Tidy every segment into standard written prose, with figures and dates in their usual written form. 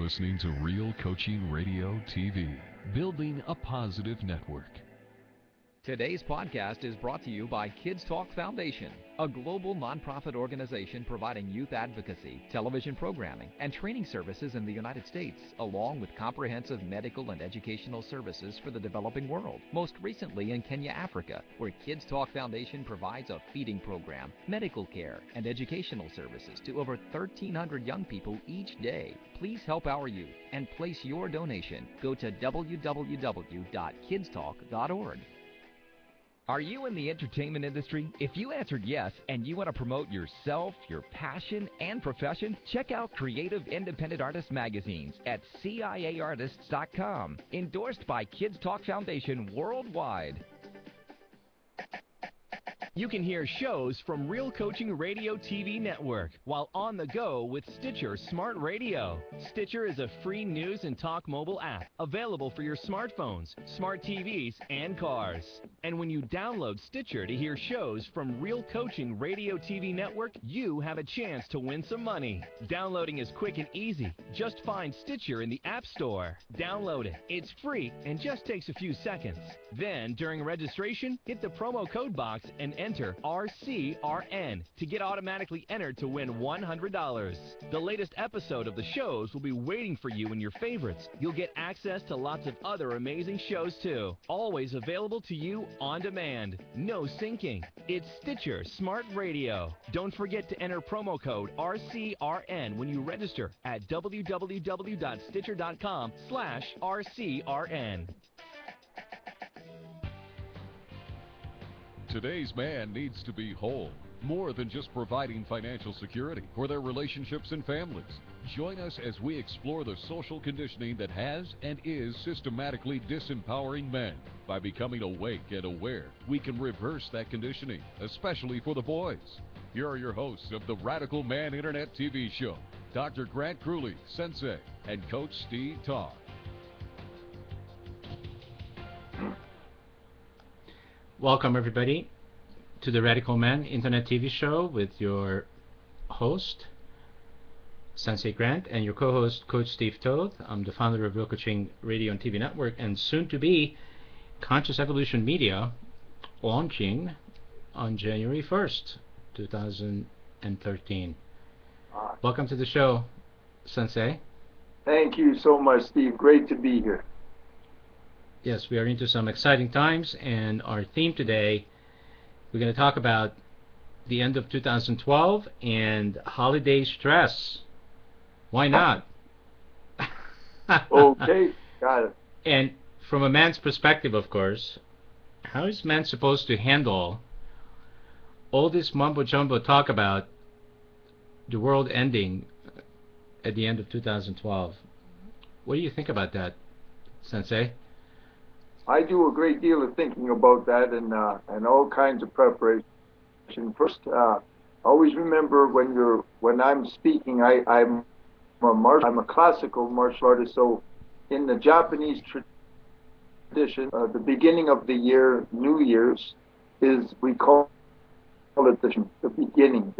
listening to Real Coaching Radio TV, building a positive network. Today's podcast is brought to you by Kids Talk Foundation, a global nonprofit organization providing youth advocacy, television programming, and training services in the United States, along with comprehensive medical and educational services for the developing world, most recently in Kenya, Africa, where Kids Talk Foundation provides a feeding program, medical care, and educational services to over 1,300 young people each day. Please help our youth and place your donation. Go to www.kidstalk.org. Are you in the entertainment industry? If you answered yes and you want to promote yourself, your passion, and profession, check out Creative Independent Artist magazines at CIAartists.com, endorsed by Kids Talk Foundation worldwide. You can hear shows from Real Coaching Radio TV network while on the go with Stitcher Smart Radio. Stitcher is a free news and talk mobile app available for your smartphones, smart TVs, and cars. And when you download Stitcher to hear shows from Real Coaching Radio TV network, you have a chance to win some money. Downloading is quick and easy. Just find Stitcher in the App Store. Download it. It's free and just takes a few seconds. Then, during registration, hit the promo code box and enter RCRN to get automatically entered to win $100. The latest episode of the shows will be waiting for you in your favorites. You'll get access to lots of other amazing shows too, always available to you on demand. No syncing. It's Stitcher Smart Radio. Don't forget to enter promo code RCRN when you register at www.stitcher.com/RCRN. Today's man needs to be whole, more than just providing financial security for their relationships and families. Join us as we explore the social conditioning that has and is systematically disempowering men. By becoming awake and aware, we can reverse that conditioning, especially for the boys. Here are your hosts of the Radical Man Internet TV show, Dr. Grant Crewley, Sensei, and Coach Steve Todd. Welcome, everybody, to the Radical Man Internet TV show with your host, Sensei Grant, and your co-host, Coach Steve Toth. I'm the founder of Real Coaching Radio and TV Network, and soon to be Conscious Evolution Media, launching on January 1st, 2013. Welcome to the show, Sensei. Thank you so much, Steve. Great to be here. Yes, we are into some exciting times, and our theme today, we're going to talk about the end of 2012 and holiday stress. Why not? Okay, got it. And from a man's perspective, of course, how is man supposed to handle all this mumbo-jumbo talk about the world ending at the end of 2012? What do you think about that, Sensei? I do a great deal of thinking about that and all kinds of preparation. First, always remember when I'm speaking, I'm a classical martial artist. So, in the Japanese tradition, the beginning of the year, New Year's, is we call it the beginning,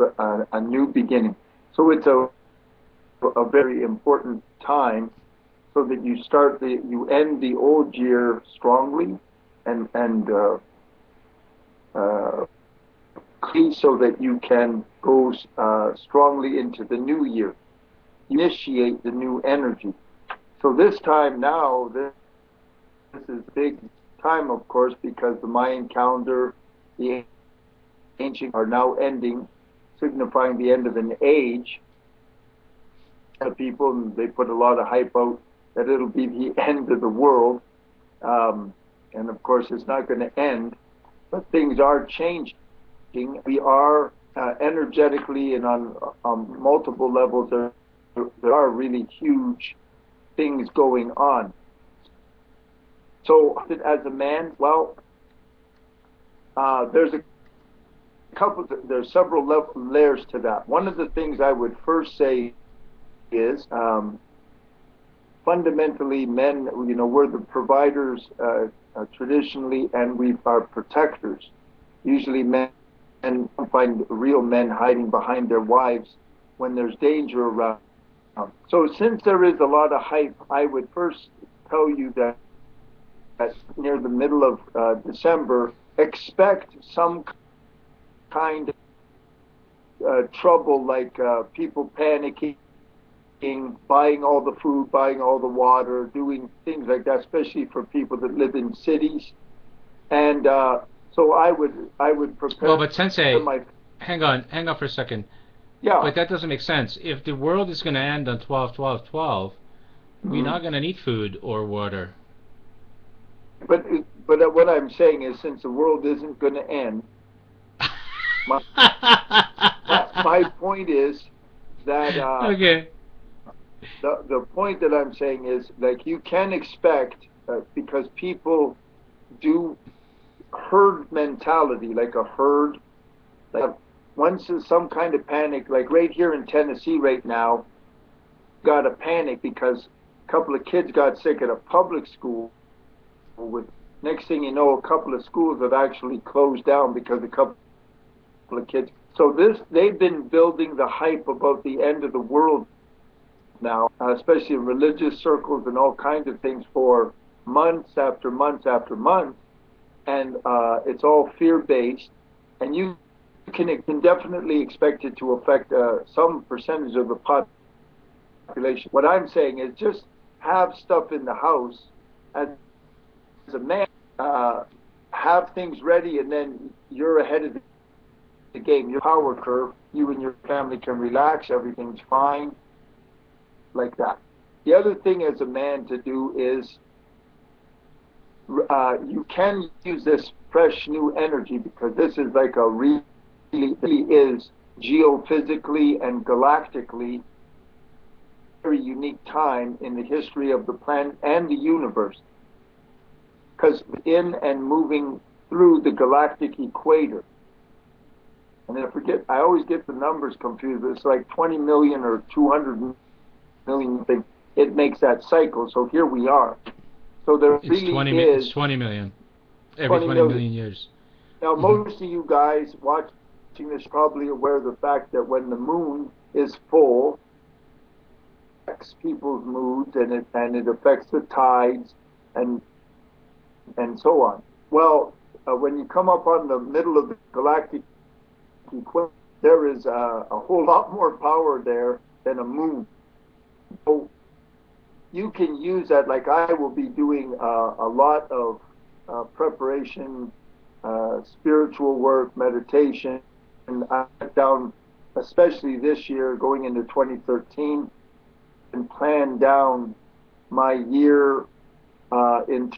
a new beginning. So it's a very important time, so that you end the old year strongly and so that you can go strongly into the new year, initiate the new energy. So this time now, this is a big time, of course, because the Mayan calendar, the ancient are now ending, signifying the end of an age. People, and they put a lot of hype out that it'll be the end of the world, and of course it's not going to end, but things are changing. We are energetically and on multiple levels, there are really huge things going on. So as a man, well, there's several layers to that. One of the things I would first say is fundamentally, men, we're the providers traditionally, and we are protectors. Usually men find real men hiding behind their wives when there's danger around So since there is a lot of hype, I would first tell you that near the middle of December, expect some kind of trouble, like people panicking, buying all the food, buying all the water, doing things like that, especially for people that live in cities. And so I would prepare. Well, but Sensei, my... hang on for a second. Yeah. But that doesn't make sense. If the world is going to end on 12/12/12, we're not going to need food or water. But what I'm saying is, since the world isn't going to end, my point is that okay. The point that I'm saying is, like, you can expect, because people do herd mentality, like a herd. Like once there's some kind of panic, like right here in Tennessee right now, got a panic because a couple of kids got sick at a public school. With next thing you know, a couple of schools have actually closed down because a couple of kids. So they've been building the hype about the end of the world now, especially in religious circles and all kinds of things, for months after months after months, and it's all fear-based, and you can definitely expect it to affect some percentage of the population. What I'm saying is, just have stuff in the house as a man, have things ready, and then you're ahead of the game, your power curve. You and your family can relax, everything's fine, like that. The other thing as a man to do is, you can use this fresh new energy, because this is like a really is geophysically and galactically very unique time in the history of the planet and the universe, because in and moving through the galactic equator. And I always get the numbers confused. It's like 20 million or 200 million things. It makes that cycle. So here we are. So there It's really it's 20 million. Every 20 million years. Now, most of you guys watching this probably aware of the fact that when the moon is full, it affects people's moods, and it affects the tides and so on. Well, when you come up on the middle of the galactic equator, there is a whole lot more power there than a moon. So you can use that. Like, I will be doing a lot of preparation, spiritual work, meditation, and I went down, especially this year, going into 2013, and planned down my year in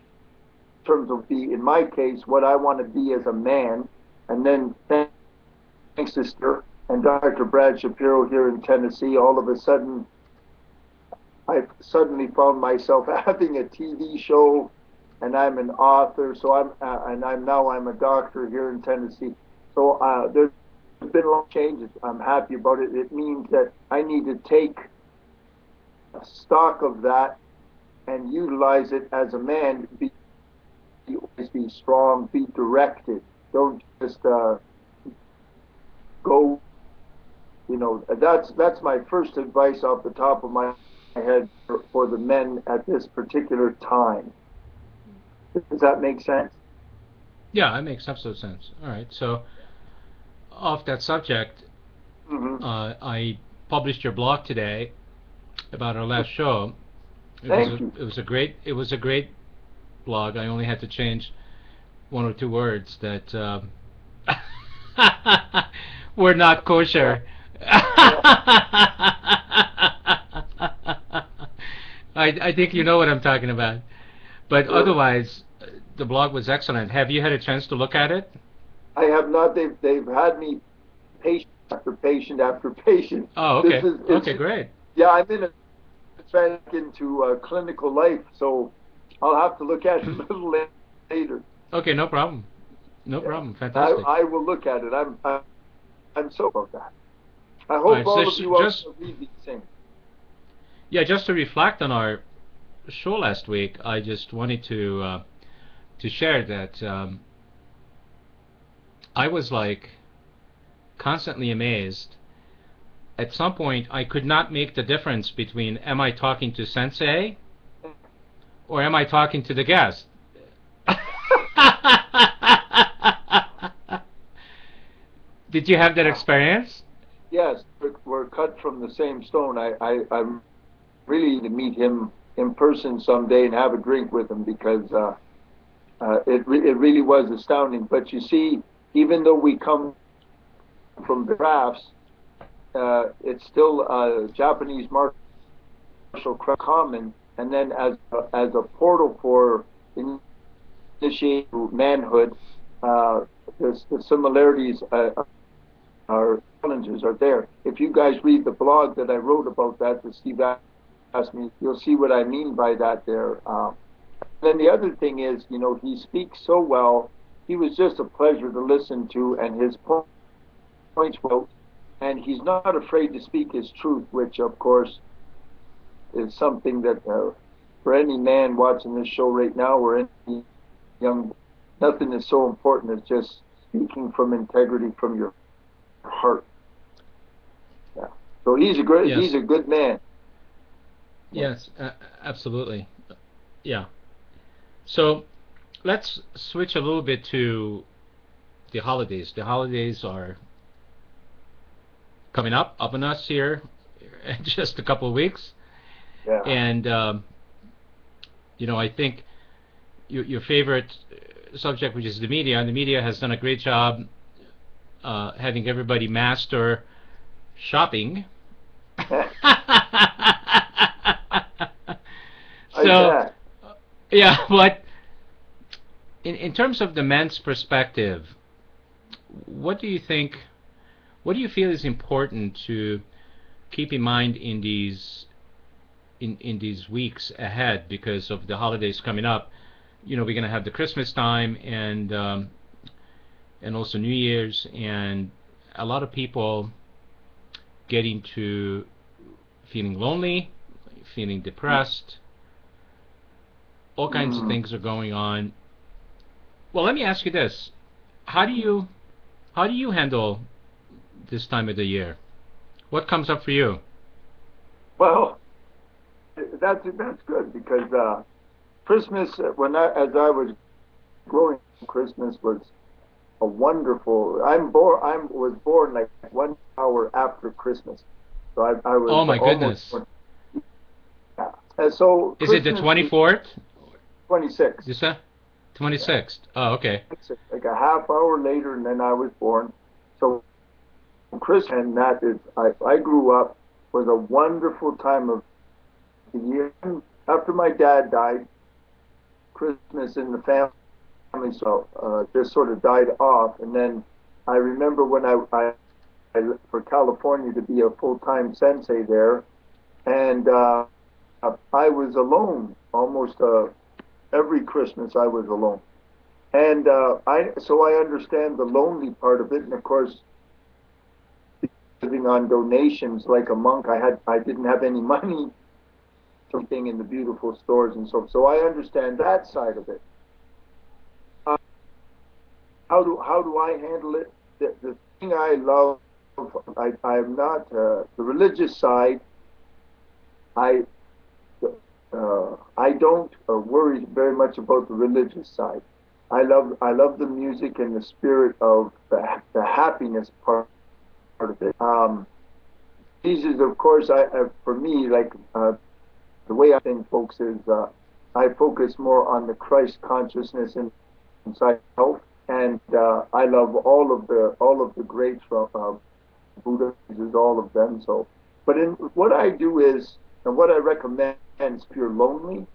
terms of in my case, what I want to be as a man. And then thanks to Sir and Dr. Brad Shapiro here in Tennessee, all of a sudden, I suddenly found myself having a TV show, and I'm an author. So I'm a doctor here in Tennessee. So there's been a lot of changes. I'm happy about it. It means that I need to take stock of that and utilize it as a man. Be strong, be directed. Don't just go. That's my first advice off the top of my head for the men at this particular time. Does that make sense? Yeah, it makes absolute sense. All right. So, off that subject, I published your blog today about our last show. It was a great blog. I only had to change one or two words that were not kosher. I think you know what I'm talking about. But otherwise, the blog was excellent. Have you had a chance to look at it? I have not. They've had me patient after patient after patient. Oh, okay. Okay, great. Yeah, I'm in back into clinical life, so I'll have to look at it a little later. Okay, no problem. No problem. Fantastic. I will look at it. I'm so about that. I hope all of you also read these things. Yeah, just to reflect on our show last week, I just wanted to share that I was like constantly amazed at some point I could not make the difference between am I talking to Sensei or am I talking to the guest? Did you have that experience? Yes, we're cut from the same stone. I'm really to meet him in person someday and have a drink with him, because it really was astounding. But you see, even though we come from the crafts, it's still Japanese martial craft common, and then as a portal for initiating manhood, the similarities our challenges are there. If you guys read the blog that I wrote about that Steve asked me, you'll see what I mean by that there. Then the other thing is, you know, he speaks so well. He was just a pleasure to listen to, and his points well, and he's not afraid to speak his truth, which of course is something that for any man watching this show right now, or any young, nothing is so important as just speaking from integrity from your heart. Yeah. So he's a great, yes. He's a good man. Yes, absolutely. Yeah. So let's switch a little bit to the holidays. The holidays are coming up on us here in just a couple of weeks. Yeah. And you know, I think your favorite subject, which is the media, and the media has done a great job having everybody master shopping. So, yeah, but in terms of the men's perspective, what do you think, what do you feel is important to keep in mind in these weeks ahead, because of the holidays coming up? You know, we're going to have the Christmas time and also New Year's, and a lot of people getting to feeling lonely, feeling depressed. All kinds of things are going on. Well, let me ask you this: how do you handle this time of the year? What comes up for you? Well, that's good, because Christmas, as I was growing, Christmas was a wonderful. I was born like 1 hour after Christmas, so I was. Oh my goodness! Yeah. And so is it the 24th? 26th. Is that 26th? Oh, okay. Like a half hour later, and then I was born. So Christmas, and that is, I grew up, was a wonderful time of the year. After my dad died, Christmas in the family just sort of died off. And then I remember when I left for California to be a full-time sensei there, and I was alone almost every Christmas. I was alone, and so I understand the lonely part of it. And of course, living on donations like a monk, I didn't have any money, something in the beautiful stores and so I understand that side of it. How do I handle it? The thing I love, I'm not the religious side. I don't worry very much about the religious side. I love the music and the spirit of the happiness part of it. Jesus, of course, for me, like the way I think, folks, is I focus more on the Christ consciousness inside health, and I love all of the greats from Buddha, is all of them. So, but what I do is, and what I recommend, if you're lonely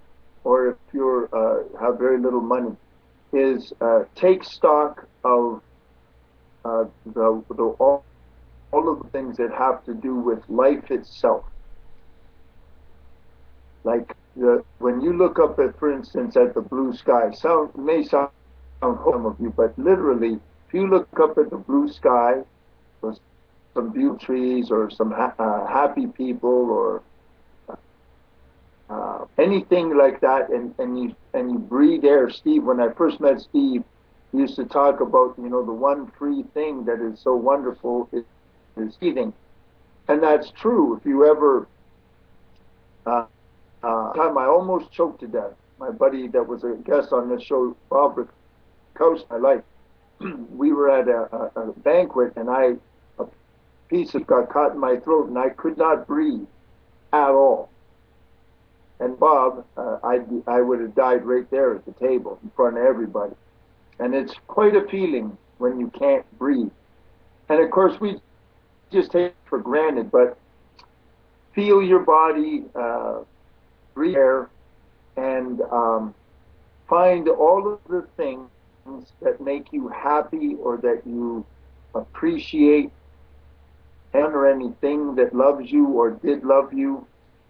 or if you're have very little money, is take stock of all of the things that have to do with life itself. Like when you look up at, for instance, at the blue sky, may sound some of you, but literally, if you look up at the blue sky, or some beautiful trees, or some happy people, or anything like that, and you breathe air. Steve, when I first met Steve, he used to talk about, the one free thing that is so wonderful is breathing. And that's true. If you ever, time I almost choked to death. My buddy that was a guest on this show, Bob Rickows, I like. We were at a banquet, and a piece of got caught in my throat, and I could not breathe at all. And Bob, I would have died right there at the table in front of everybody. And it's quite a feeling when you can't breathe. And of course, we just take it for granted, but feel your body, breathe air, and find all of the things that make you happy or that you appreciate, or anything that loves you or did love you,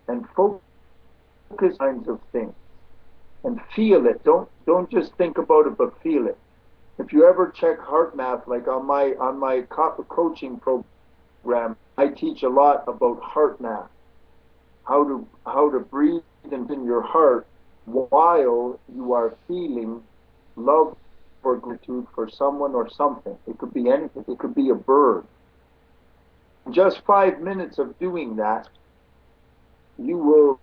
and focus kinds of things and feel it. Don't just think about it, but feel it. If you ever check HeartMath, like on my coaching program, I teach a lot about HeartMath, how to breathe into your heart while you are feeling love or gratitude for someone or something. It could be anything. It could be a bird. Just 5 minutes of doing that, you will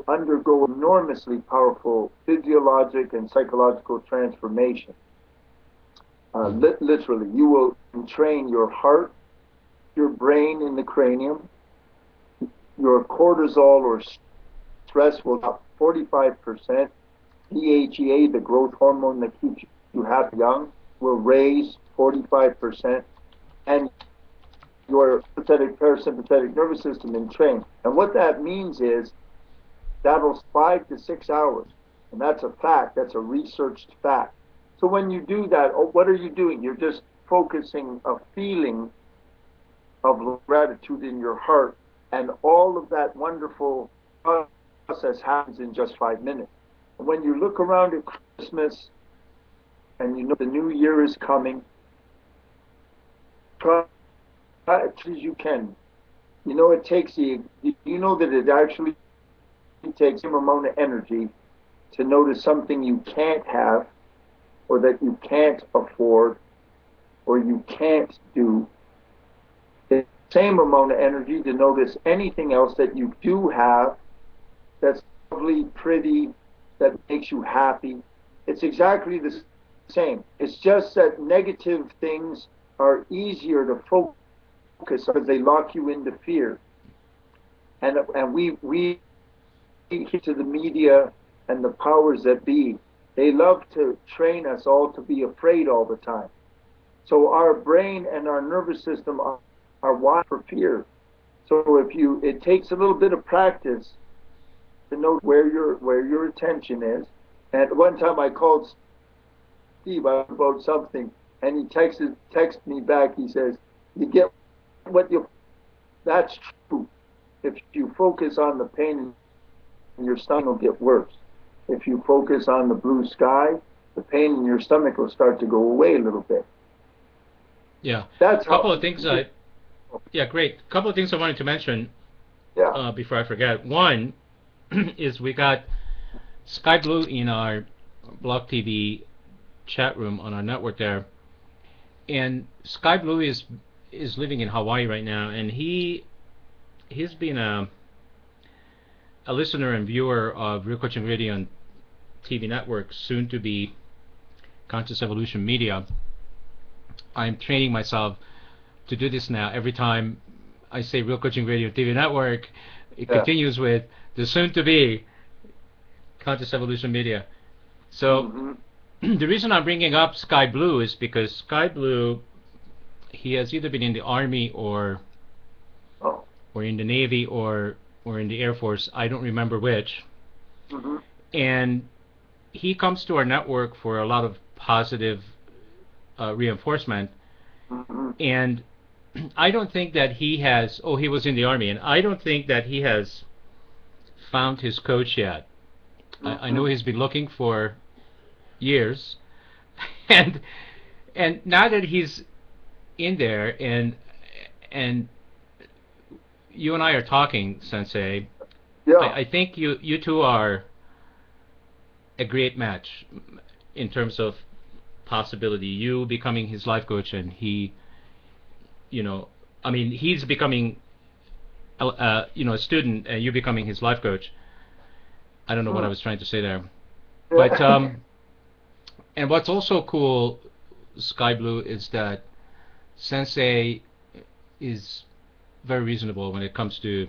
undergo enormously powerful physiologic and psychological transformation. Literally, you will train your heart, your brain in the cranium, your cortisol or stress will drop 45%. DHEA, the growth hormone that keeps you happy young, will raise 45%, and your parasympathetic nervous system in train. And what that means is that'll 5 to 6 hours, and that's a fact. That's a researched fact. So when you do that, what are you doing? You're just focusing a feeling of gratitude in your heart, and all of that wonderful process happens in just 5 minutes. And when you look around at Christmas and you know the new year is coming, try as you can. You know, it takes you know that it actually takes some amount of energy to notice something you can't have, or that you can't afford, or you can't do. The same amount of energy to notice anything else that you do have that's lovely, pretty, that makes you happy. It's exactly the same. It's just that negative things are easier to focus because they lock you into fear. And we to the media and the powers that be, they love to train us all to be afraid all the time. So our brain and our nervous system are wired for fear. So it takes a little bit of practice to know where your attention is. And one time I called Steve about something, and he texted me back. He says, "You get what you." That's true. If you focus on the pain, your stomach will get worse. If you focus on the blue sky, the pain in your stomach will start to go away a little bit. Yeah. That's a couple of things. Yeah, great. A couple of things I wanted to mention. Yeah. Before I forget. One is we got Sky Blue in our Blog TV chat room on our network there, and Sky Blue is living in Hawaii right now, and he's been a listener and viewer of Real Coaching Radio and TV Network, soon to be Conscious Evolution Media. I'm training myself to do this now. Every time I say Real Coaching Radio and TV Network, it continues with the soon to be Conscious Evolution Media. So the reason I'm bringing up Sky Blue is because Sky Blue, he has either been in the Army or in the Navy or in the Air Force. I don't remember which. And he comes to our network for a lot of positive reinforcement. And I don't think that he has, he was in the Army, and I don't think that he has found his coach yet. I know he's been looking for years, and now that he's in there, and you and I are talking, Sensei, I think you two are a great match in terms of possibility. You becoming his life coach, and he, he's becoming a student, and you becoming his life coach. I don't know what I was trying to say there. Yeah. But and what's also cool, Sky Blue, is that Sensei is very reasonable when it comes to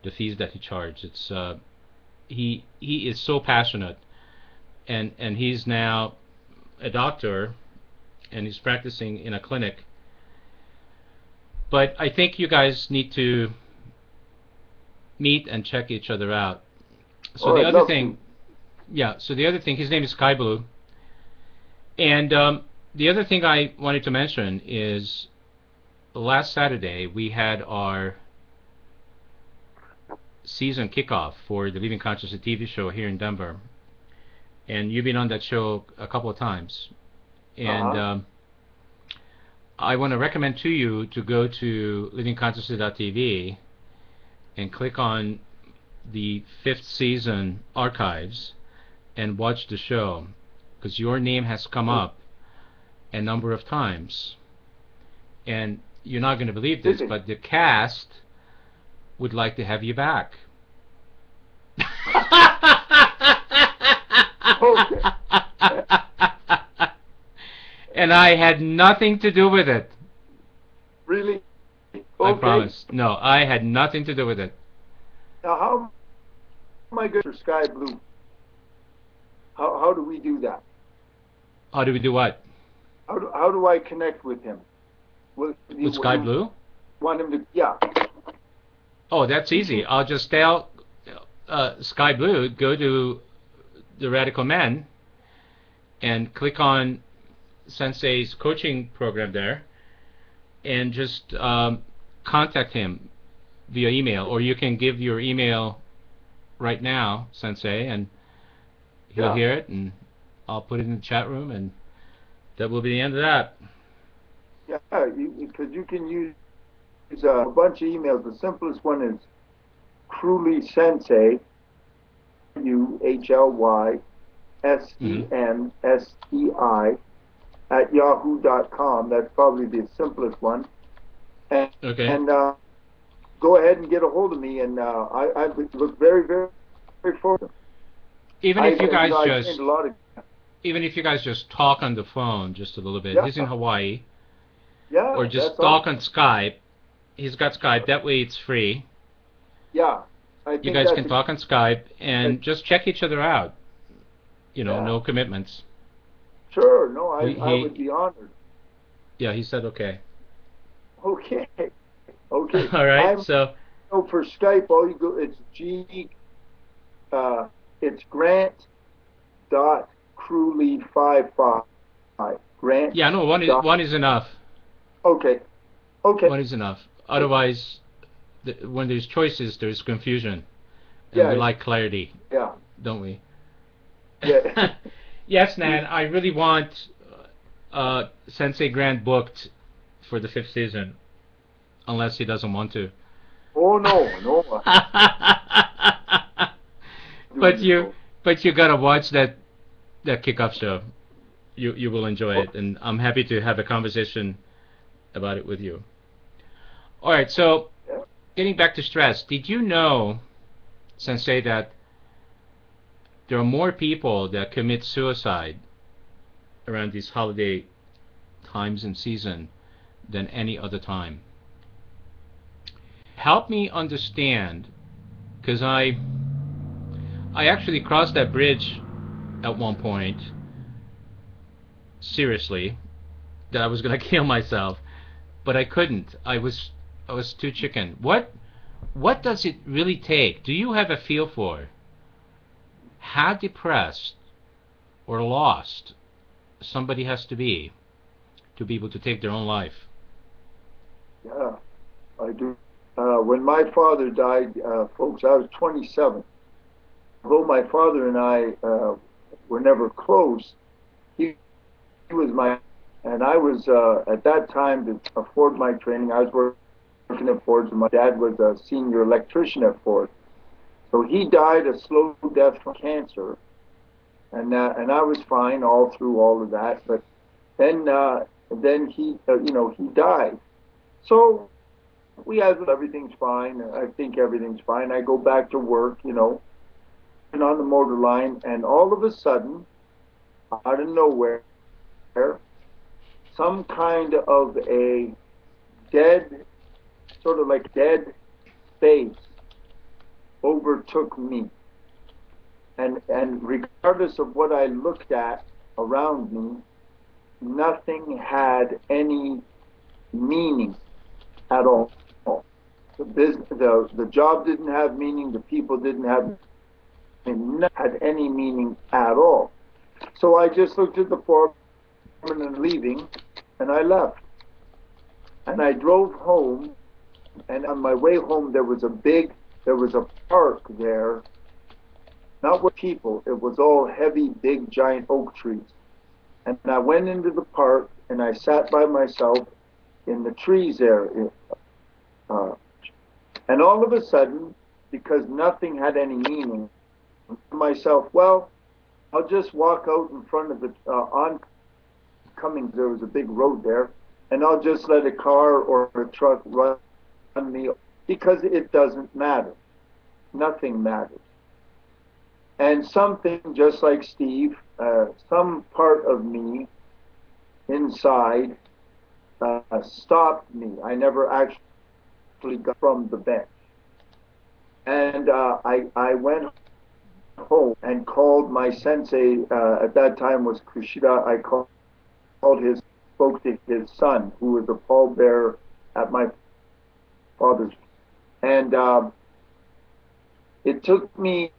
the fees that he charges. It's he is so passionate, and he's now a doctor, and he's practicing in a clinic. But I think you guys need to meet and check each other out. So Oh, the I'd other love thing, yeah. So the other thing, his name is Sky Blue, and the other thing I wanted to mention is last Saturday we had our season kickoff for the Living Consciously TV show here in Denver, and you've been on that show a couple of times, and I want to recommend to you to go to livingconsciously.tv and click on the 5th season archives and watch the show, because your name has come up a number of times, and you're not going to believe this, but the cast would like to have you back. And I had nothing to do with it. Really? Okay. I promise. No, I had nothing to do with it. Now, how am I good for Sky Blue? How do we do that? How do we do what? How do I connect with him? With Sky Blue? Want him to? Yeah. Oh, that's easy. I'll just tell Sky Blue, go to the Radical Men and click on Sensei's coaching program there, and just contact him via email, or you can give your email right now, Sensei, and he'll hear it, and I'll put it in the chat room, and that will be the end of that. Yeah, because you can use a bunch of emails. The simplest one is Truly Sensei, UHLYSENSEI @yahoo.com. That's probably the simplest one. And, go ahead and get a hold of me, and I look very, very, very forward to it. Even if you guys just talk on the phone just a little bit. Yeah. He's in Hawaii. Yeah. Or just talk on Skype. He's got Skype. That way it's free. Yeah. You guys can talk on Skype and just check each other out. No commitments. Sure. No, I would be honored. Yeah, he said okay. Okay. All right. So for Skype, all you go, it's it's Grant.Crewley55. Grant. Yeah, no, one is enough. Okay. One is enough. Otherwise, when there's choices, there's confusion. And we like clarity. Yeah. Don't we? Yeah. Yes, Nan, I really want Sensei Grant booked for the 5th season, unless he doesn't want to. Oh no. But you gotta watch that kickoff show. You will enjoy it, and I'm happy to have a conversation about it with you. All right, so getting back to stress, did you know, Sensei, that there are more people that commit suicide around these holiday times and season than any other time? Help me understand, because I actually crossed that bridge at one point, seriously, that I was going to kill myself, but I couldn't. I was too chicken. What does it really take? Do you have a feel for how depressed or lost somebody has to be able to take their own life? Yeah, I do. When my father died, folks, I was 27. Although my father and I were never close, he was and I was at that time to afford my training. I was working at Ford's, and my dad was a senior electrician at Ford. So he died a slow death from cancer, and I was fine all through all of that. But then he he died. So we have everything's fine. I think everything's fine. I go back to work, and on the motor line, and all of a sudden, out of nowhere, some kind of a dead, sort of like dead space overtook me. And regardless of what I looked at around me, nothing had any meaning at all. The job didn't have meaning. The people didn't have any meaning at all. So I just looked at the foreman and leaving, and I left. And I drove home, and on my way home there was a park there, not with people. It was all heavy, big, giant oak trees. And I went into the park, and I sat by myself in the trees there. And all of a sudden, because nothing had any meaning, to myself, well, I'll just walk out in front of the oncoming. There was a big road there, and I'll just let a car or a truck run me, because it doesn't matter. Nothing matters. And something, just like Steve, some part of me inside stopped me. I never actually got from the bench. And I went home and called my sensei, at that time was Kushida. I spoke to his son, who was a pallbearer at my father's. And it took me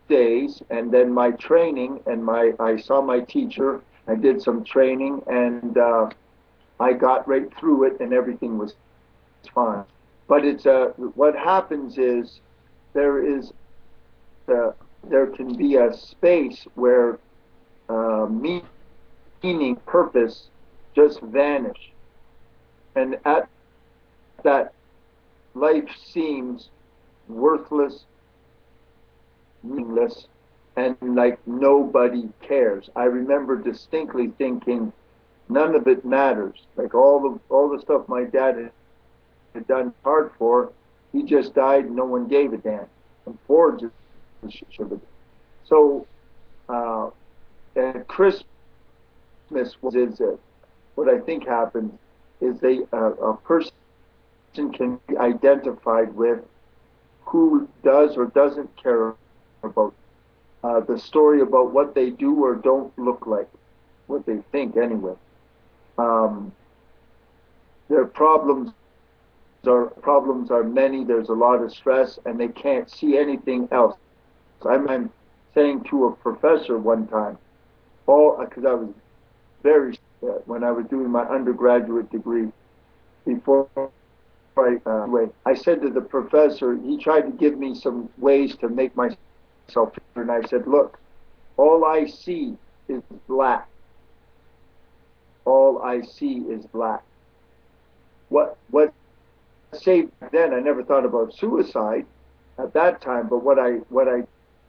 days, and then my training, and I saw my teacher. I did some training, and I got right through it, and everything was fine. But it's what happens is there can be a space where meaning, purpose just vanish, and at that, life seems worthless, meaningless, and like nobody cares. I remember distinctly thinking, none of it matters. Like all the stuff my dad had done hard for, he just died and no one gave a damn. And Ford just should have. So at Christmas what I think happens is a person can be identified with who does or doesn't care about the story about what they do or don't look like, what they think anyway. Their problems are many. There's a lot of stress, and they can't see anything else. I'm saying to a professor one time, because I was very when I was doing my undergraduate degree, before I said to the professor, he tried to give me some ways to make myself, and I said, look, all I see is black. All I see is black. What say then, I never thought about suicide at that time, but what I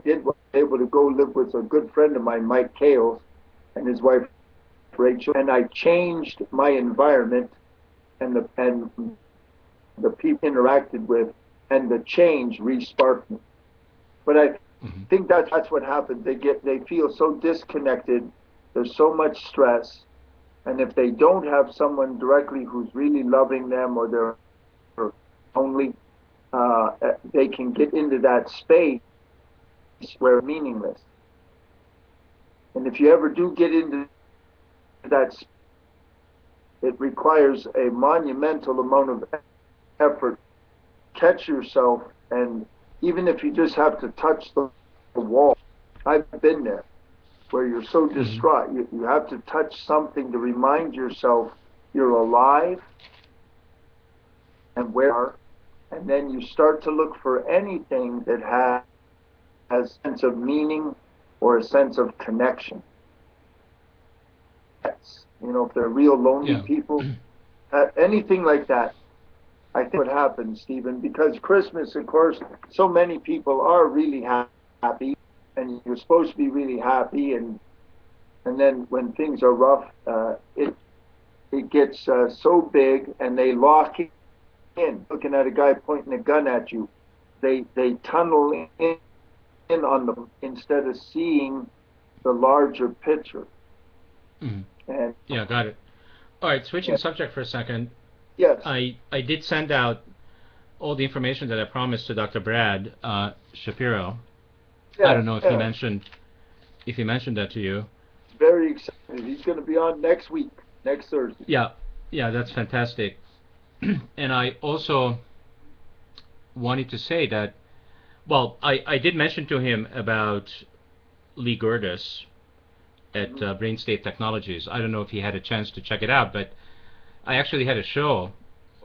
did was able to go live with a good friend of mine, Mike Kales, and his wife Rachel, and I changed my environment and the people interacted with, and the change re-sparked me. But I think that's what happens. They feel so disconnected. There's so much stress, and if they don't have someone directly who's really loving them, or they're only, they can get into that space where it's meaningless. And if you ever do get into that, it requires a monumental amount of effort. Catch yourself, and even if you just have to touch the wall, I've been there, where you're so distraught, you have to touch something to remind yourself you're alive and where you are, and then you start to look for anything that has a sense of meaning or a sense of connection. If they're real lonely people, anything like that. I think what happens, Stephen, because Christmas, of course, so many people are really happy, and you're supposed to be really happy, and then when things are rough, it gets so big, and they lock in, looking at a guy pointing a gun at you. They tunnel in on them instead of seeing the larger picture. Mhm. And Yeah, got it. All right, switching yeah, subject for a second. yes, I did send out all the information that I promised to Dr. Brad Shapiro. I yes, don't know if he yes. mentioned that to you. Very excited. He's going to be on next week, next Thursday. Yeah, yeah, that's fantastic. And I also wanted to say that, well, I did mention to him about Lee Gerdes at Brain State Technologies. I don't know if he had a chance to check it out, but I actually had a show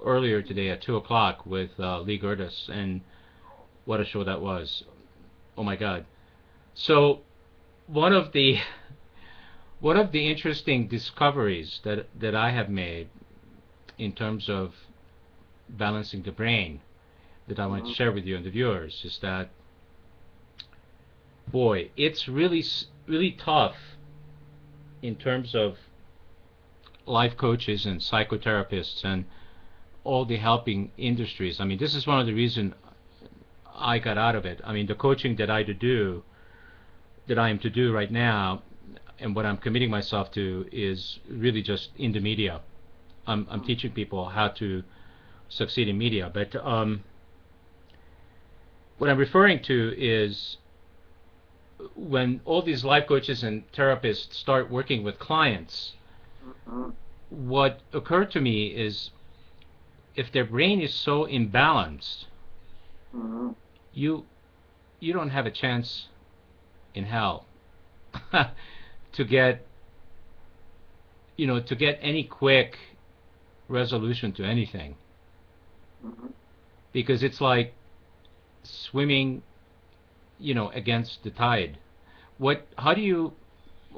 earlier today at 2 o'clock with Lee Gerdes, and what a show that was. Oh my God. So one of the interesting discoveries that I have made in terms of balancing the brain that I want to share with you and the viewers is that, boy, it's really tough in terms of life coaches and psychotherapists and all the helping industries. I mean, this is one of the reasons I got out of it. I mean, the coaching that I am to do right now, and what I'm committing myself to, is really just in the media. I'm teaching people how to succeed in media, but what I'm referring to is when all these life coaches and therapists start working with clients, what occurred to me is if their brain is so imbalanced, you don't have a chance in hell to get any quick resolution to anything, because it's like swimming against the tide. What do you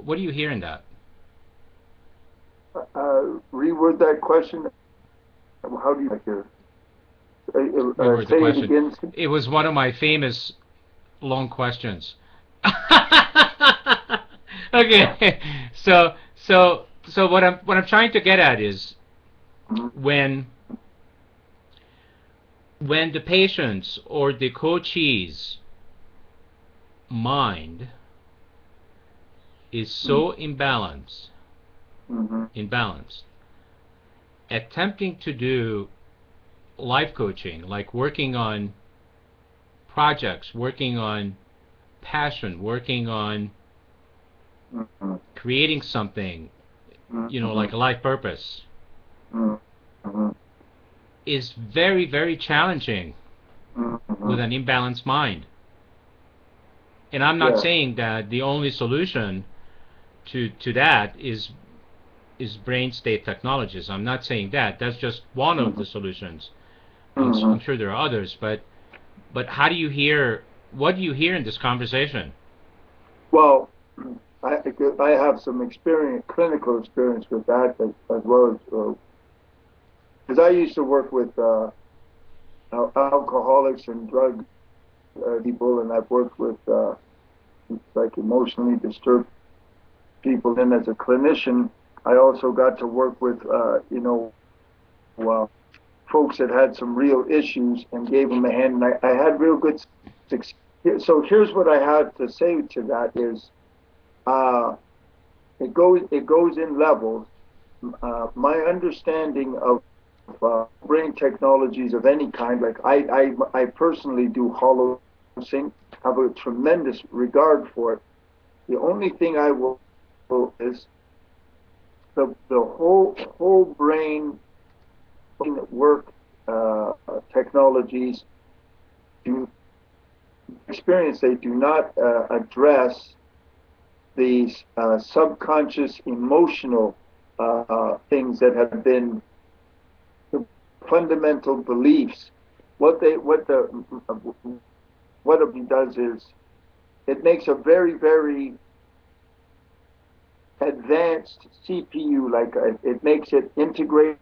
hear in that? Reword that question. How do you hear? Reword the Say it question. again. It was one of my famous long questions. Okay, so what I'm trying to get at is when the patient's or the coachee's mind is so imbalanced, attempting to do life coaching, like working on projects, working on passion, working on creating something, like a life purpose, is very, very challenging with an imbalanced mind. And I'm not saying that the only solution to that is brain state technologies. I'm not saying that. That's just one of the solutions. I'm sure there are others, but how do you hear? What do you hear in this conversation? Well, I have some clinical experience with that, as well as because I used to work with alcoholics and drug people, and I've worked with like emotionally disturbed people. And as a clinician, I also got to work with folks that had some real issues and gave them a hand. And I had real good success. So here's what I had to say to that is, it goes in levels. My understanding of brain technologies of any kind, like I personally do hollow sync, have a tremendous regard for it. The only thing I will is the whole brain work technologies they do not address these subconscious emotional things that have been the fundamental beliefs. What it does is it makes a very, very advanced CPU, like it makes it integrated.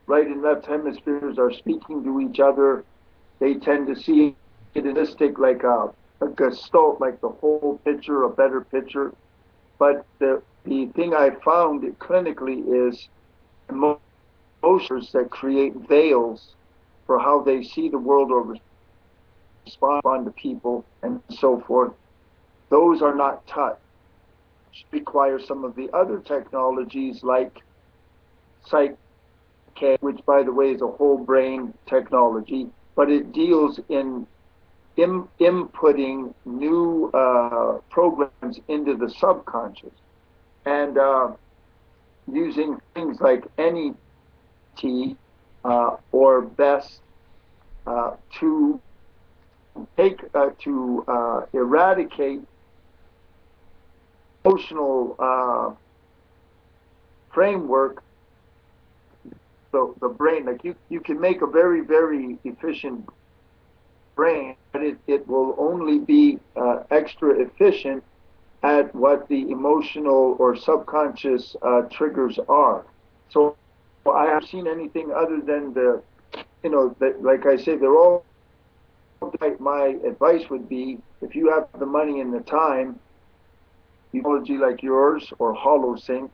Right and left hemispheres are speaking to each other. They tend to see it like a gestalt, like the whole picture, a better picture. But the thing I found clinically is emotions that create veils for how they see the world or respond to people and so forth, those are not touched. Require some of the other technologies like Psych, which by the way is a whole brain technology, but it deals in inputting new programs into the subconscious and using things like NET or BEST to eradicate emotional framework. The brain, like you can make a very, very efficient brain, but it will only be extra efficient at what the emotional or subconscious triggers are. So I haven't seen anything other than like I say, they're all. My advice would be, if you have the money and the time, technology like yours or HoloSync,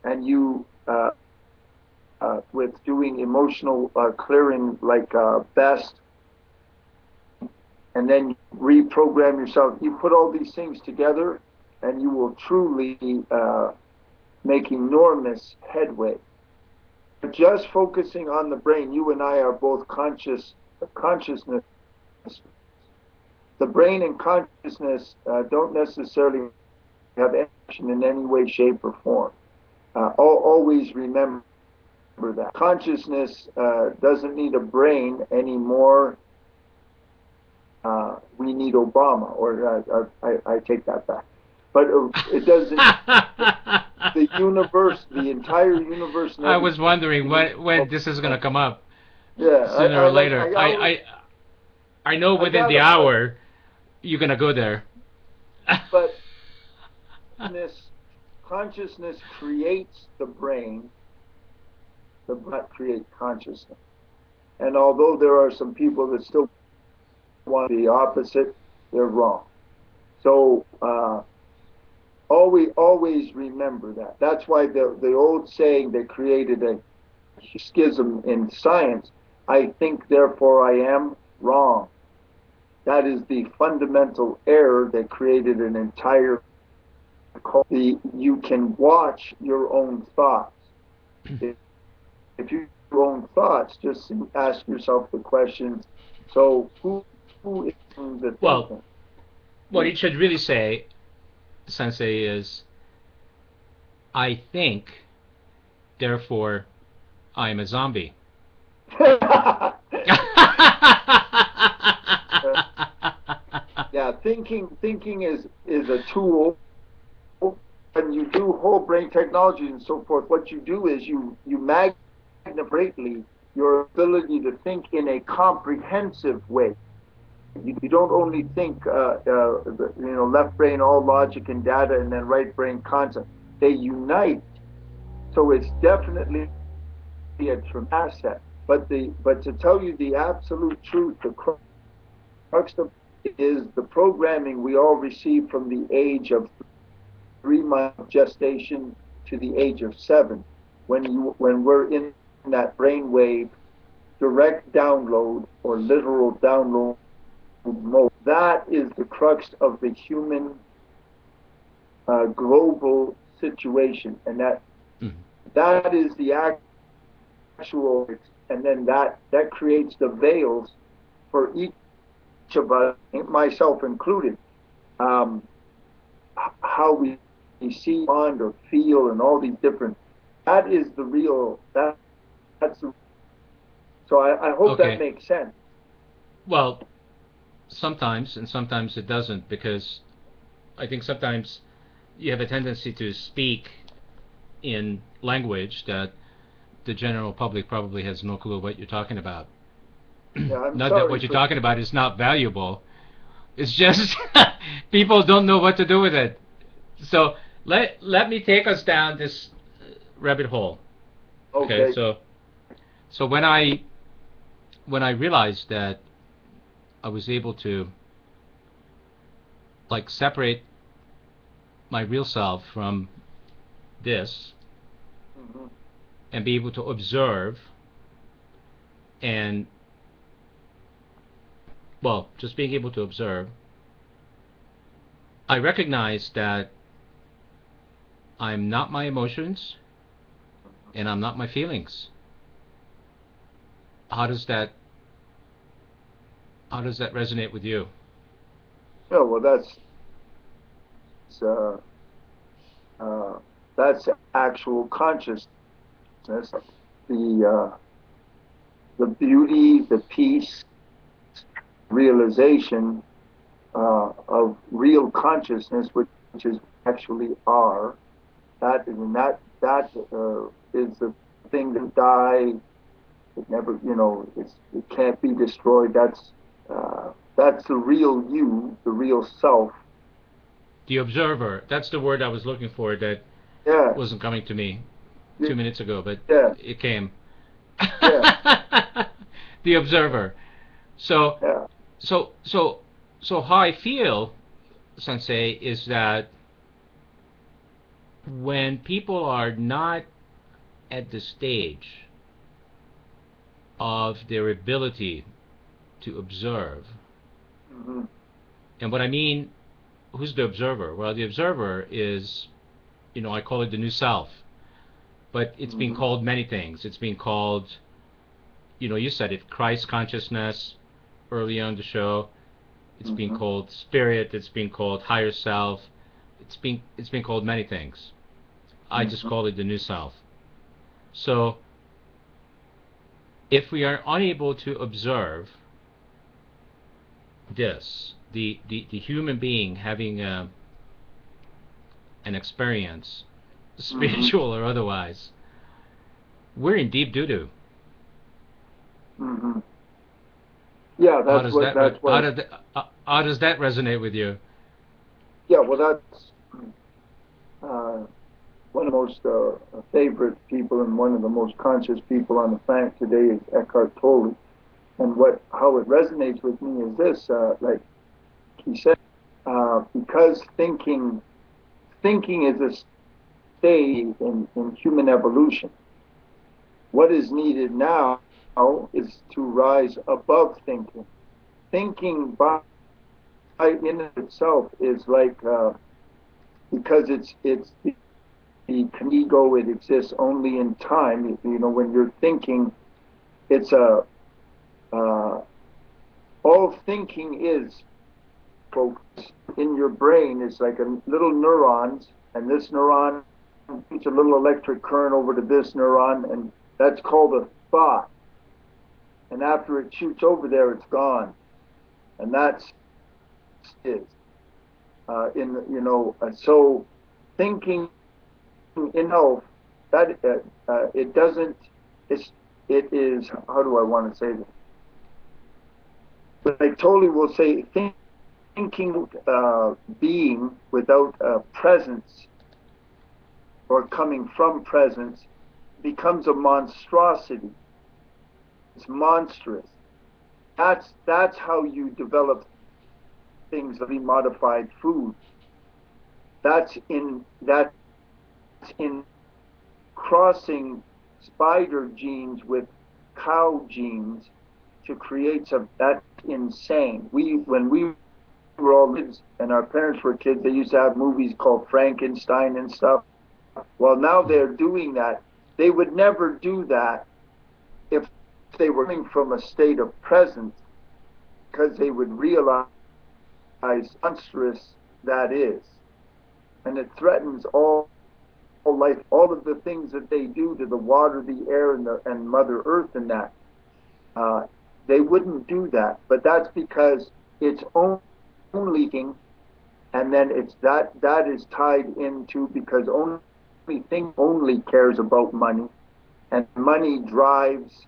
and you with doing emotional clearing like BEST, and then reprogram yourself. You put all these things together, and you will truly make enormous headway. But just focusing on the brain, you and I are both consciousness. The brain and consciousness don't necessarily have action in any way, shape, or form. Always remember that. Consciousness doesn't need a brain anymore. We need Obama, or I take that back. But it doesn't. The universe, the entire universe. I was wondering when this is going to come up. Yeah, sooner or later. I know within the hour you're going to go there. But consciousness creates the brain. The brain creates consciousness. And although there are some people that still want the opposite, they're wrong. So always remember that. That's why the old saying that created a schism in science, I think therefore I am, wrong. That is the fundamental error that created an entire. You can watch your own thoughts. If you your own thoughts, just ask yourself the question, so who is the thinking? Well, what you should really say, Sensei, is I think, therefore I am a zombie. Yeah, thinking is a tool. When you do whole brain technology and so forth, what you do is you magnify greatly your ability to think in a comprehensive way. You don't only think, left brain all logic and data, and then right brain concept. They unite. So it's definitely a tremendous asset. But to tell you the absolute truth, the crux of is the programming we all receive from the age of 3 months gestation to the age of 7, when we're in that brainwave direct download or literal download mode. That is the crux of the human global situation, and that is the actual, and then that creates the veils for each of us, myself included, how we see, bond, or feel, and all these different. That is the real. That's. So I hope that makes sense. Well, sometimes, and sometimes it doesn't, because I think sometimes you have a tendency to speak in language that the general public probably has no clue what you're talking about. Yeah, not that what you're talking about is not valuable. It's just people don't know what to do with it. So let me take us down this rabbit hole. Okay. So when I realized that I was able to like separate my real self from this, and be able to observe and, well, just being able to observe, I recognize that I'm not my emotions and I'm not my feelings. How does that resonate with you? Yeah, well, that's actual consciousness. The beauty, the peace, realization of real consciousness, which is actually are. That is the thing that die. It never, it can't be destroyed. That's the real you, the real self. The observer. That's the word I was looking for. That wasn't coming to me 2 minutes ago, but it came. The observer. So how I feel, Sensei, is that when people are not at the stage of their ability to observe, and what I mean, who's the observer? Well, the observer is, I call it the new self, but it's been called many things. It's been called, you said it, Christ consciousness early on the show. It's been called spirit. It's been called higher self. It's been called many things. I just call it the new self. So if we are unable to observe this, the human being having an experience, spiritual or otherwise, we're in deep doo-doo. Yeah, how does that resonate with you? Yeah, well, that's one of the most favorite people and one of the most conscious people on the planet today is Eckhart Tolle. And how it resonates with me is this, like he said, because thinking is a stage in human evolution. What is needed now is to rise above thinking. Thinking by in itself is like, because it's the ego, it exists only in time. When you're thinking, it's all thinking is, folks, in your brain is like a little neurons, and this neuron shoots a little electric current over to this neuron, and that's called a thought. And after it shoots over there, it's gone, and that's it. So thinking that it doesn't. It is. How do I want to say this? But I totally will say thinking being without presence or coming from presence becomes a monstrosity. It's monstrous. That's how you develop things like modified food. That's in crossing spider genes with cow genes to create that's insane. When we were all kids and our parents were kids, they used to have movies called Frankenstein and stuff. Well, now they're doing that. They would never do that if they were coming from a state of presence, because they would realize how monstrous that is. And it threatens all life, all of the things that they do to the water, the air, and Mother Earth and that. They wouldn't do that, but that's because it's only thing, and then it's that is tied into, because only cares about money, and money drives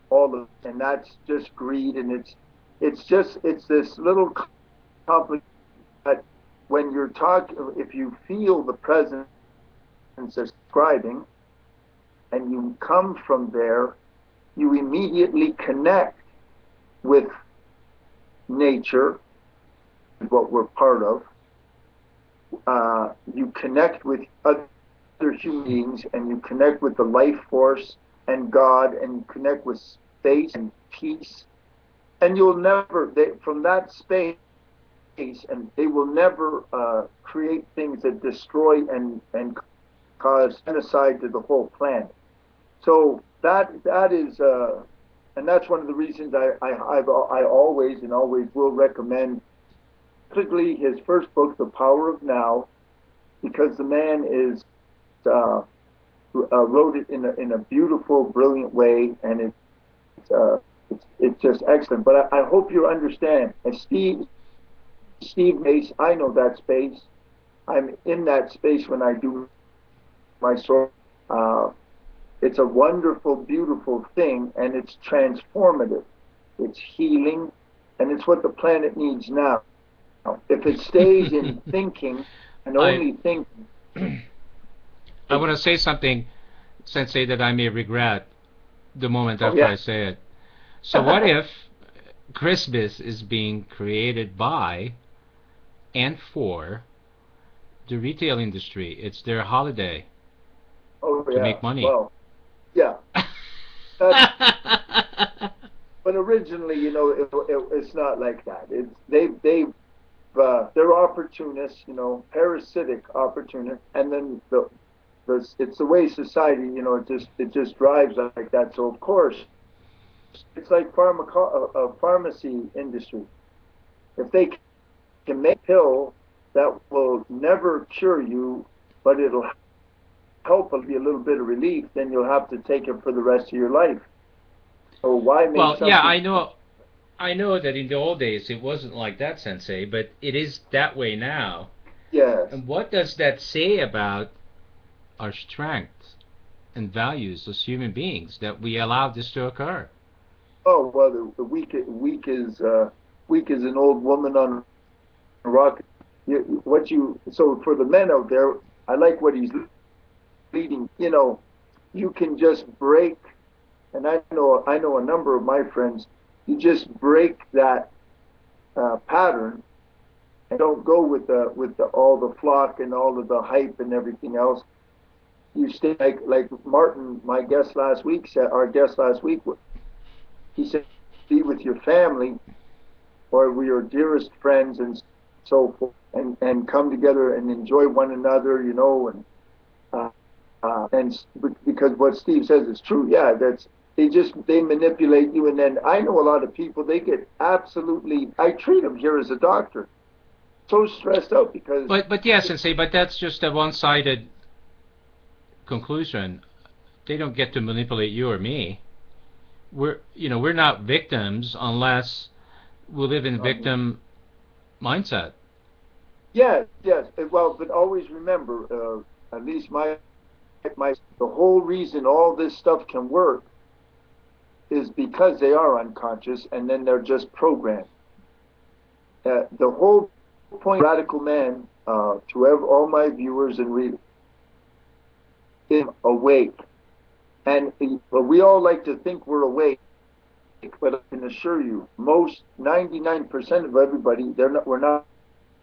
all of it, and that's just greed, and it's this little complicated. But when you're talking, if you feel the presence describing, and you come from there, you immediately connect with nature, what we're part of. You connect with other human beings, and you connect with the life force and God, and you connect with space and peace, and you'll never, from that space, and they will never create things that destroy and cause genocide to the whole planet. So that is, and that's one of the reasons I always and always will recommend, particularly his first book, The Power of Now, because the man is wrote it in a beautiful, brilliant way, and it's just excellent. But I hope you understand, as Steve Mace, I know that space. I'm in that space when I do my story. It's a wonderful, beautiful thing, and it's transformative. It's healing, and it's what the planet needs now. If it stays in thinking and only thinking. I want to say something, Sensei, that I may regret the moment after I say it. So what if Christmas is being created by and for the retail industry? It's their holiday to make money. Well, yeah. But originally, you know, it's not like that. They're opportunists, you know, parasitic opportunists, and then it's the way society, you know, it just drives like that. So of course, it's like pharmacy industry. If they can make a pill that will never cure you, but it'll help, it'll be a little bit of relief, then you'll have to take it for the rest of your life. So why make something? Yeah, I know that in the old days it wasn't like that, Sensei, but it is that way now. Yes. And what does that say about our strength and values as human beings, that we allow this to occur? Oh, well, the weak is an old woman on a rock. So for the men out there, I like what he's leading. You know, you can just break, and I know a number of my friends. You just break that pattern, and don't go with all the flock and all of the hype and everything else. You stay like Martin, our guest last week, he said, be with your family or with your dearest friends and so forth, and come together and enjoy one another, you know, and because what Steve says is true. Yeah, they manipulate you, and then I know a lot of people, they get absolutely, I treat them here as a doctor, so stressed out because. But yes, Sensei, but that's just a one-sided conclusion. They don't get to manipulate you or me. We're not victims unless we live in victim mindset. Yes. Well, but always remember, at least the whole reason all this stuff can work is because they are unconscious, and then they're just programmed. The whole point of Radical Man, to all my viewers and readers, is awake. And we all like to think we're awake, but I can assure you, 99% of everybody, we're not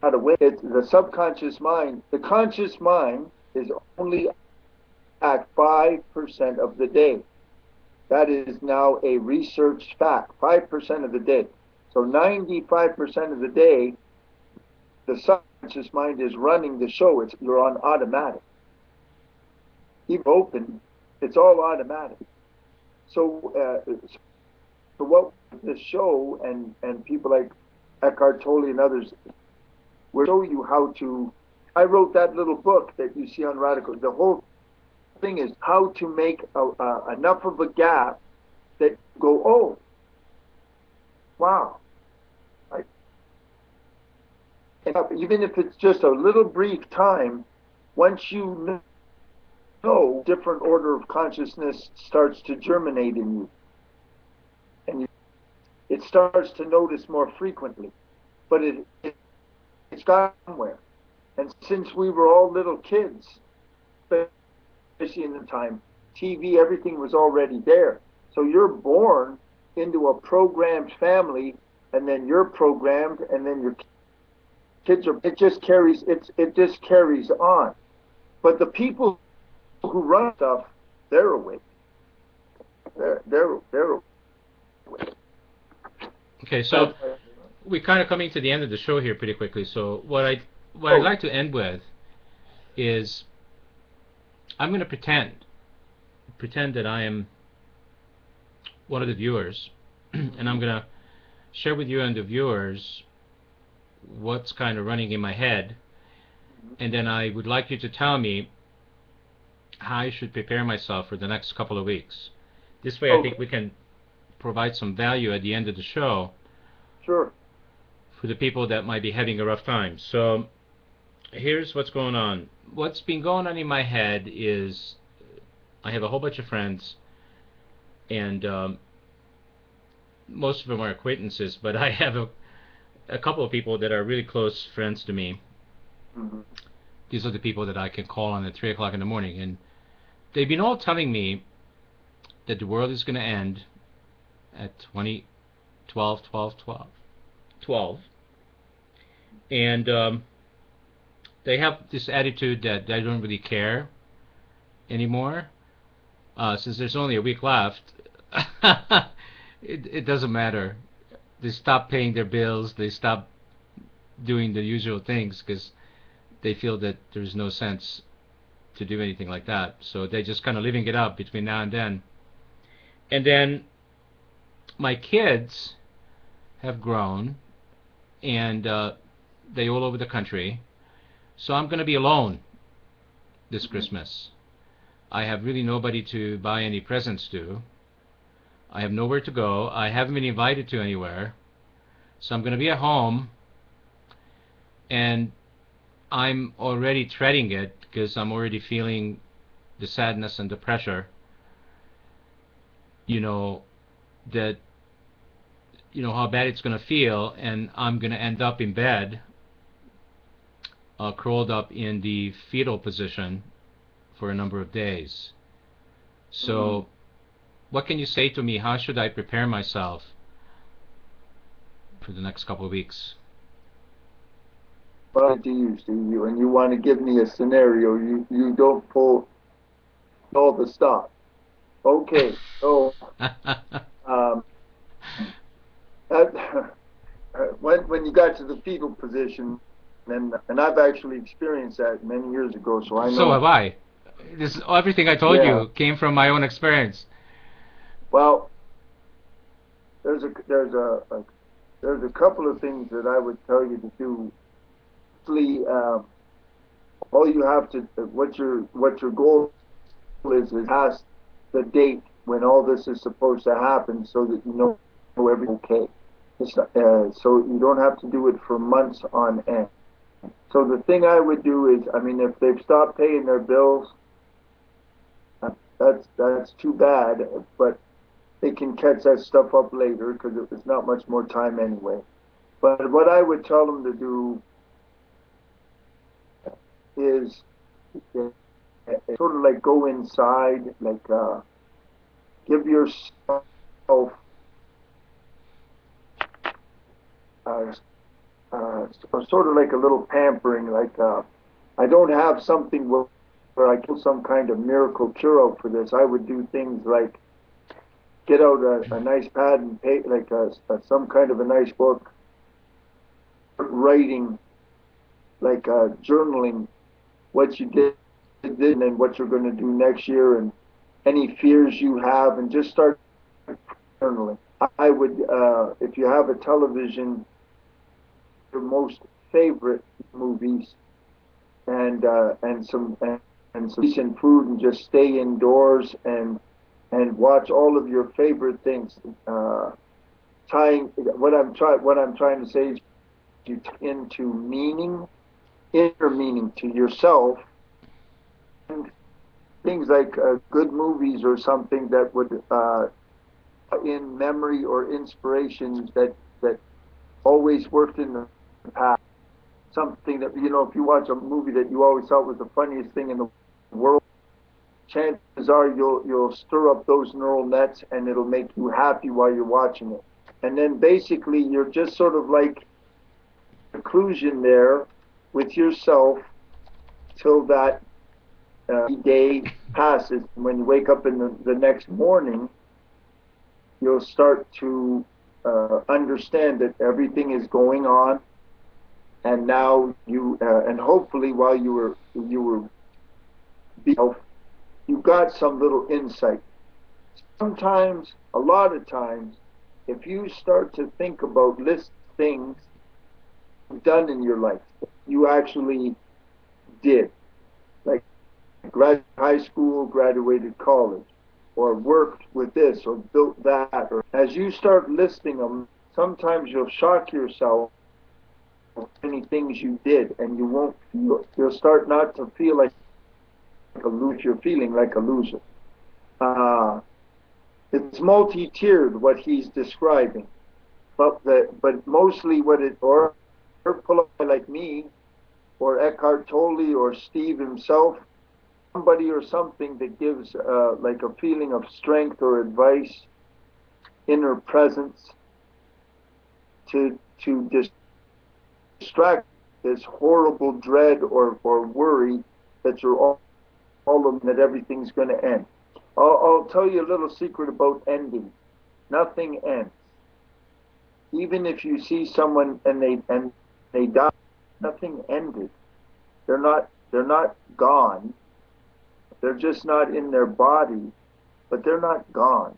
awake. It's the subconscious mind. The conscious mind is only at 5% of the day. That is now a research fact. 5% of the day. So 95% of the day, the subconscious mind is running the show. You're on automatic. Keep open. It's all automatic. So what the show and people like Eckhart Tolle and others will show you how to. I wrote that little book that you see on Radical. The whole thing is how to make enough of a gap that you go, oh, wow. And even if it's just a little brief time, once you know, different order of consciousness starts to germinate in you, and it starts to notice more frequently. But it's got somewhere. And since we were all little kids, especially in the time, TV, everything was already there. So you're born into a programmed family, and then you're programmed, and then your kids are. It just carries on. But the people who run stuff, they're awake. They're awake. Okay, so we're kind of coming to the end of the show here pretty quickly. So what I'd like to end with is I'm going to pretend that I am one of the viewers, and I'm going to share with you and the viewers what's kind of running in my head, and then I would like you to tell me how I should prepare myself for the next couple of weeks. This way I think we can provide some value at the end of the show. Sure. For the people that might be having a rough time. So here's what's going on. What's been going on in my head is I have a whole bunch of friends, and most of them are acquaintances, but I have a couple of people that are really close friends to me. Mm-hmm. These are the people that I can call on at 3 o'clock in the morning, and they've been all telling me that the world is going to end at 12, and they have this attitude that they don't really care anymore. Since there's only a week left, it doesn't matter. They stop paying their bills, they stop doing the usual things because they feel that there's no sense to do anything like that. So they're just kind of living it up between now and then. And then my kids have grown, and they all over the country. So I'm going to be alone this Christmas. I have really nobody to buy any presents to. I have nowhere to go. I haven't been invited to anywhere. So I'm going to be at home, and I'm already dreading it because I'm already feeling the sadness and the pressure, that how bad it's going to feel, and I'm going to end up in bed, curled up in the fetal position for a number of days. So what can you say to me? How should I prepare myself for the next couple of weeks? Well, to you, Steve, and you want to give me a scenario, you don't pull all the stop. Okay, so when you got to the fetal position, and I've actually experienced that many years ago, so I know. So have I. Everything I told you came from my own experience. Well, there's a couple of things that I would tell you to do. All you have to, what your goal is past the date when all this is supposed to happen, so that you know everything's okay. So you don't have to do it for months on end. So the thing I would do is, if they've stopped paying their bills, that's too bad, but they can catch that stuff up later because it's not much more time anyway. But what I would tell them to do is sort of like go inside, like give yourself sort of like a little pampering, like I don't have something where I get some kind of miracle cure out for this. I would do things like get out a nice pad and pay, like some kind of a nice book, writing, like journaling what you did and what you're going to do next year, and any fears you have, and just start journaling. I would, if you have a television, your most favorite movies, and some decent food, and just stay indoors and watch all of your favorite things. What I'm trying to say is you into meaning, inner meaning to yourself, and things like good movies or something that would in memory or inspirations that always worked in the past. Something that, if you watch a movie that you always thought was the funniest thing in the world, chances are you'll stir up those neural nets, and it'll make you happy while you're watching it. And then basically you're just sort of like conclusion there with yourself till that day passes, when you wake up in the next morning, you'll start to understand that everything is going on, and now and hopefully while you were you got some little insight. Sometimes, a lot of times, if you start to think about list things you've done in your life, you actually did, like graduated high school, graduated college, or worked with this, or built that, or as you start listing them, sometimes you'll shock yourself how many things you did, and you'll start not to feel like a loser. You're feeling like a loser. It's multi-tiered what he's describing, but mostly or like me, or Eckhart Tolle, or Steve himself, somebody or something that gives like a feeling of strength or advice, inner presence, to distract this horrible dread or worry that you're all of that everything's going to end. I'll tell you a little secret about ending. Nothing ends. Even if you see someone and they die, nothing ended. They're not gone. They're just not in their body, but they're not gone.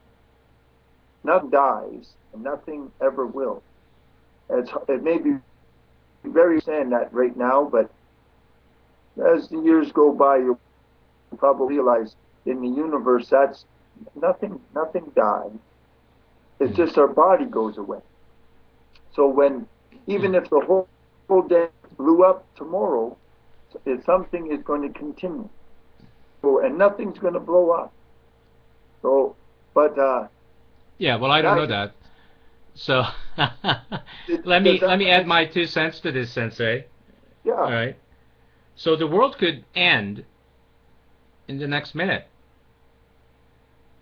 Nothing dies, and nothing ever will. It may be very sad that right now, but as the years go by, you'll probably realize in the universe that's nothing dies. It's just our body goes away. So even if the whole day blew up tomorrow, something is going to continue. And nothing's going to blow up. So, but yeah, well, I don't know that. So let me add my 2 cents to this, Sensei. Yeah. All right. So the world could end in the next minute.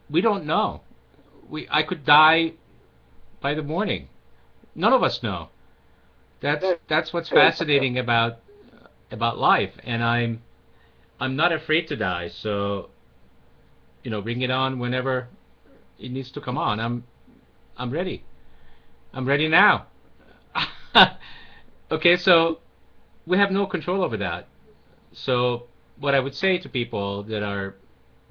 We don't know. I could die by the morning. None of us know. That's what's fascinating about life, and I'm not afraid to die. So, bring it on whenever it needs to come on. I'm ready. I'm ready now. Okay, so we have no control over that. So what I would say to people that are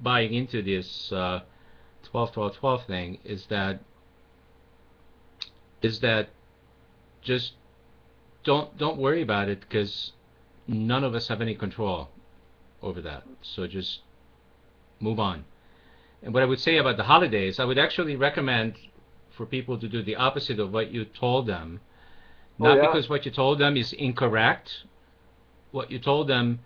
buying into this 12-12-12 thing is that just don't worry about it, because none of us have any control over that. So just move on. And what I would say about the holidays, I would actually recommend for people to do the opposite of what you told them. Not because what you told them is incorrect. What you told them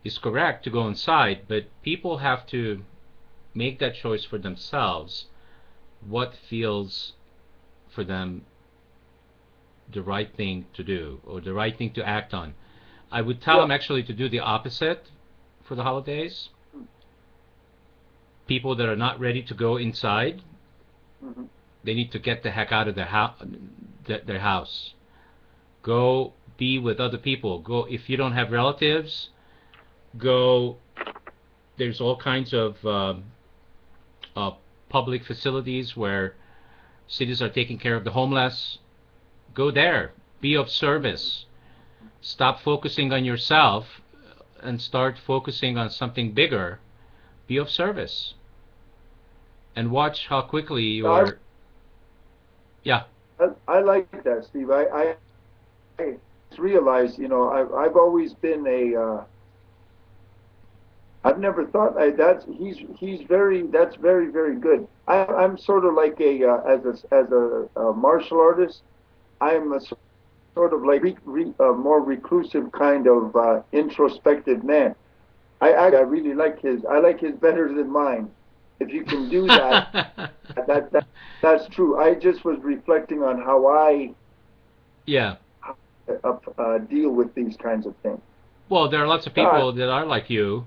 is correct, to go inside, but people have to make that choice for themselves, what feels for them the right thing to do, or the right thing to act on. I would tell them actually to do the opposite for the holidays. People that are not ready to go inside, they need to get the heck out of their house. Go be with other people. Go, if you don't have relatives, go. There's all kinds of public facilities where cities are taking care of the homeless. Go there. Be of service. Stop focusing on yourself and start focusing on something bigger. Be of service. And watch how quickly you are. Yeah. I like that, Steve. I realized, I've always been I've never thought that's very very good. I'm sort of like as a martial artist. I'm a sort of like more reclusive kind of introspective man. I really like his. I like his better than mine. If you can do that, that's true. I just was reflecting on how I deal with these kinds of things. Well, there are lots of people that are like you,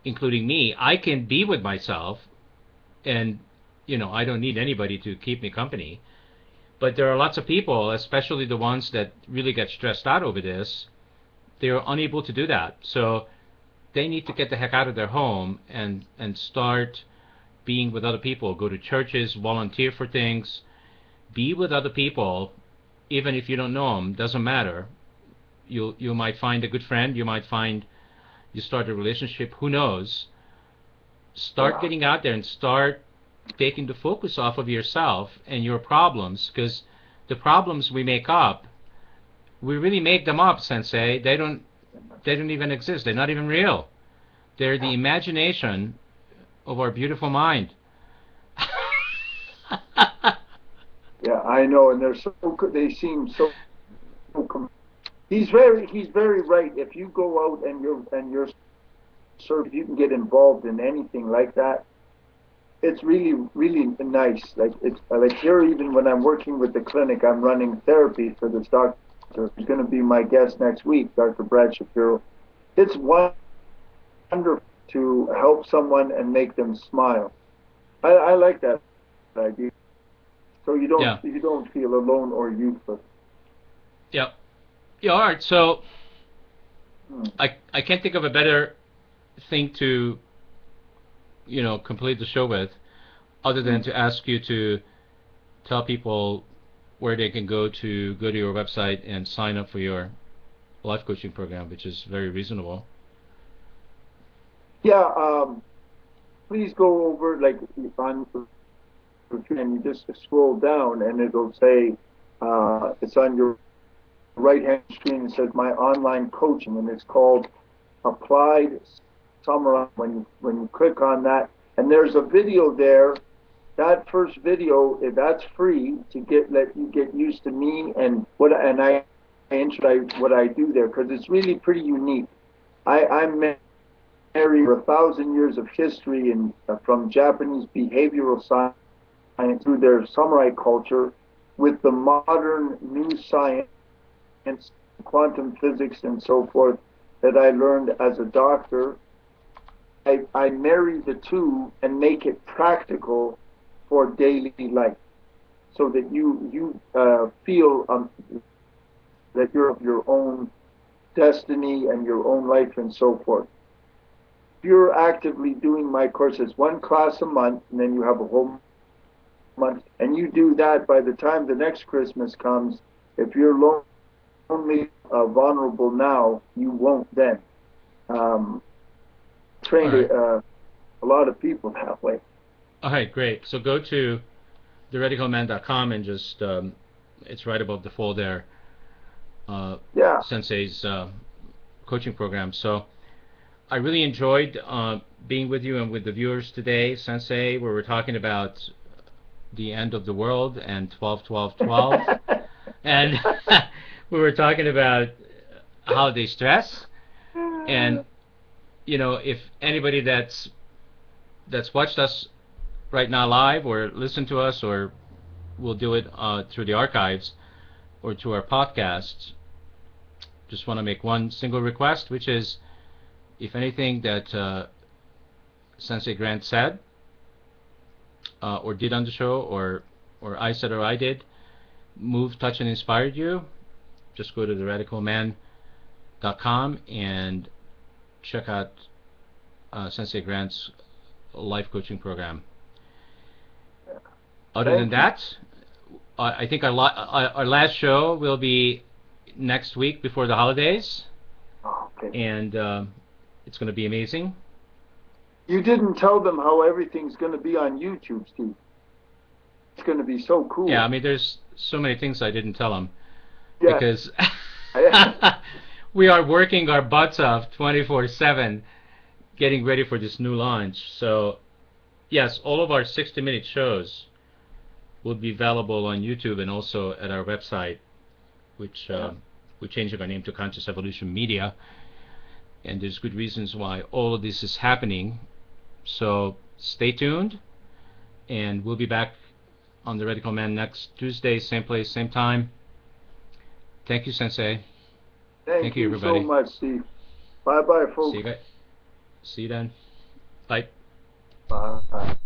including me. I can be with myself, and I don't need anybody to keep me company. But there are lots of people, especially the ones that really get stressed out over this, they're unable to do that. So they need to get the heck out of their home and start being with other people. Go to churches, volunteer for things, be with other people, even if you don't know them. Doesn't matter. You might find a good friend. You might find you start a relationship. Who knows? Start getting out there and start taking the focus off of yourself and your problems, because the problems we make up, we really make them up, Sensei. They don't even exist. They're not even real. They're the imagination of our beautiful mind. Yeah, I know, and they're so good. They seem so. He's very right. If you go out and you're if you can get involved in anything like that, it's really nice. Like it's like here, even when I'm working with the clinic, I'm running therapy for this doctor who's going to be my guest next week, Dr. Brad Shapiro. It's wonderful to help someone and make them smile. I like that idea. So you don't feel alone or useless. Yep. Yeah. All right. So I can't think of a better thing to complete the show with, other than to ask you to tell people where they can go to your website and sign up for your life coaching program, which is very reasonable. Yeah. Please go over and you just scroll down and it'll say it's on your right hand screen. It says my online coaching, and it's called Applied Samurai. When you click on that, and there's a video there. That first video, that's free to let you get used to me and I introduce what I do there, because it's really pretty unique. I'm married for 1,000 years of history and from Japanese behavioral science through their samurai culture with the modern new science, quantum physics and so forth that I learned as a doctor. I marry the two and make it practical for daily life, so that you feel that you're of your own destiny and your own life and so forth. If you're actively doing my courses, one class a month, and then you have a whole month, and you do that, by the time the next Christmas comes, if you're lonely, vulnerable now, you won't then. Trained a lot of people that way. All right, great. So go to theradicalman.com and just it's right above the fold there. Sensei's coaching program. So I really enjoyed being with you and with the viewers today, Sensei, where we're talking about the end of the world and 12-12-12. And we were talking about holiday stress. And if anybody that's watched us right now live or listened to us or will do it through the archives or to our podcasts, just want to make one single request, which is, if anything that Sensei Grant said or did on the show, or I said or I did, moved, touched, and inspired you, just go to theradicalman.com and check out Sensei Grant's life coaching program. Other than that, I think our last show will be next week before the holidays. Okay. And it's going to be amazing. You didn't tell them how everything's going to be on YouTube, Steve. It's going to be so cool. Yeah, I mean, there's so many things I didn't tell them. Yeah. Because we are working our butts off 24/7 getting ready for this new launch. So, yes, all of our 60-minute shows will be available on YouTube and also at our website, which we're changing our name to Conscious Evolution Media. And there's good reasons why all of this is happening. So stay tuned, and we'll be back on The Radical Man next Tuesday, same place, same time. Thank you, Sensei. Thank you everybody. so much, Steve. Bye-bye, folks. See you then. Bye. Bye.